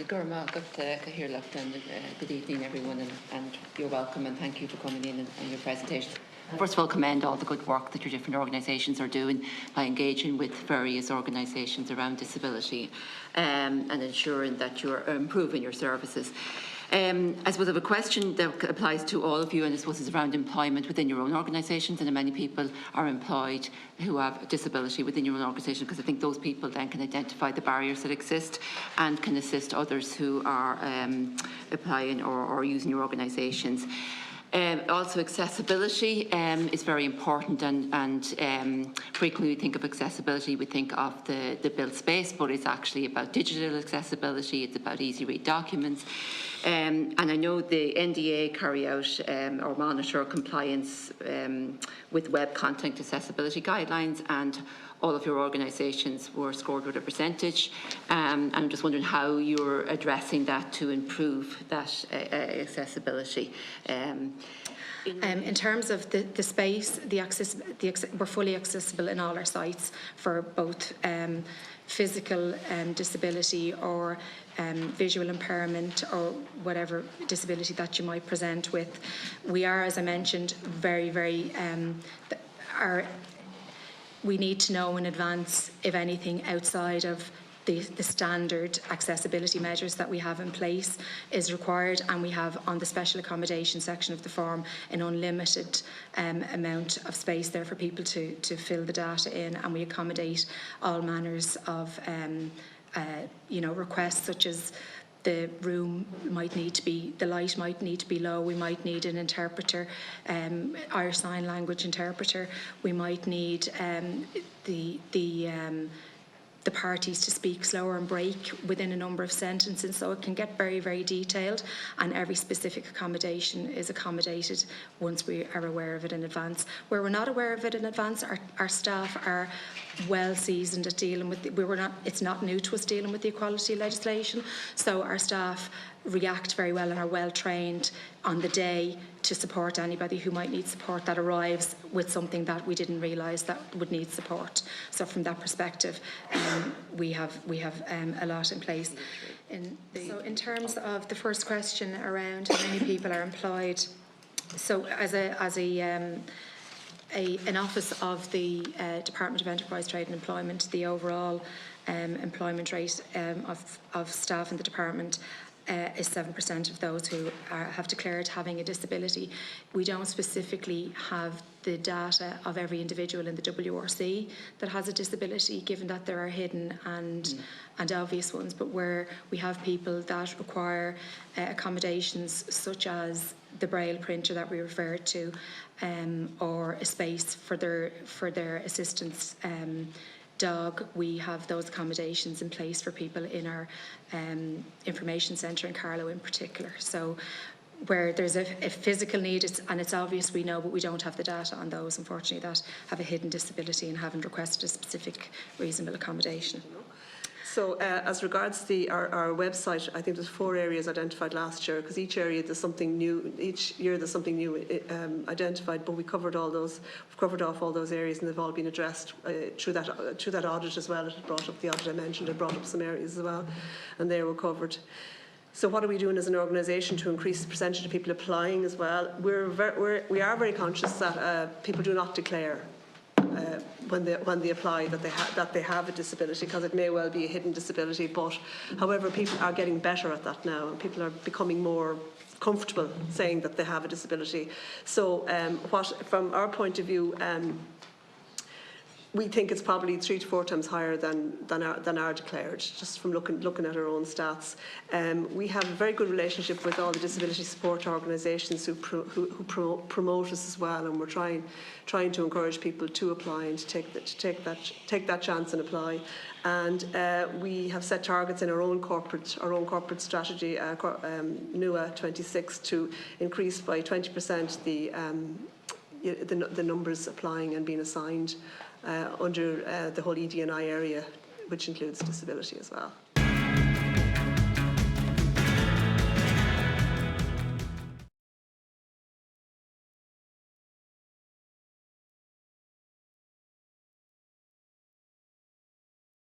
Gurma, good evening everyone, and you're welcome, and thank you for coming in and your presentation. First of all, commend all the good work that your different organisations are doing by engaging with various organisations around disability and ensuring that you're improving your services. I suppose I have a question that applies to all of you, and I suppose it's around employment within your own organisations, and many people are employed who have a disability within your own organisation, because I think those people then can identify the barriers that exist and can assist others who are applying or using your organisations. Also, accessibility is very important, and frequently we think of accessibility, we think of the built space, but it's actually about digital accessibility, it's about easy read documents. And I know the NDA carry out or monitor compliance with web content accessibility guidelines, and all of your organisations were scored with a percentage. And I'm just wondering how you're addressing that to improve that accessibility. In terms of the space, we're fully accessible in all our sites for both physical disability or visual impairment or whatever disability that you might present with. We are, as I mentioned, very we need to know in advance if anything outside of the standard accessibility measures that we have in place is required, and we have on the special accommodation section of the form an unlimited amount of space there for people to fill the data in, and we accommodate all manners of requests, such as the room might need to be, the light might need to be low, we might need an interpreter, Irish Sign Language interpreter, we might need the parties to speak slower and break within a number of sentences, so it can get very detailed, and every specific accommodation is accommodated once we are aware of it in advance. Where we're not aware of it in advance, our staff are well seasoned at dealing with it's not new to us dealing with the equality legislation, so our staff react very well and are well trained on the day to support anybody who might need support that arrives with something that we didn't realise that would need support. So from that perspective, we have a lot in place. So in terms of the first question around how many people are employed, so as an office of the Department of Enterprise, Trade and Employment, the overall employment rate of staff in the department is 7% of those who have declared having a disability. We don't specifically have the data of every individual in the WRC that has a disability, given that there are hidden and obvious ones, but where we have people that require accommodations such as the braille printer that we referred to, or a space for their assistance dog, we have those accommodations in place for people in our information centre in Carlow in particular. So where there's a physical need, and it's obvious, we know, but we don't have the data on those, unfortunately, that have a hidden disability and haven't requested a specific reasonable accommodation. So as regards our website, I think there's 4 areas identified last year, because each area there's something new, each year there's something new identified, but we covered all those, we've covered off all those areas, and they've all been addressed through that audit as well. It brought up the audit I mentioned, it brought up some areas as well, and they were covered. So what are we doing as an organisation to increase the percentage of people applying as well? We are very conscious that people do not declare when they apply that they have a disability, because it may well be a hidden disability. But however, people are getting better at that now, and people are becoming more comfortable saying that they have a disability. So from our point of view, we think it's probably 3 to 4 times higher than are declared, just from looking at our own stats. We have a very good relationship with all the disability support organisations who promote us as well, and we're trying to encourage people to apply and to take that chance and apply. And we have set targets in our own corporate strategy, NUA 26, to increase by 20% the numbers applying and being assigned under the whole ED&I area, which includes disability as well.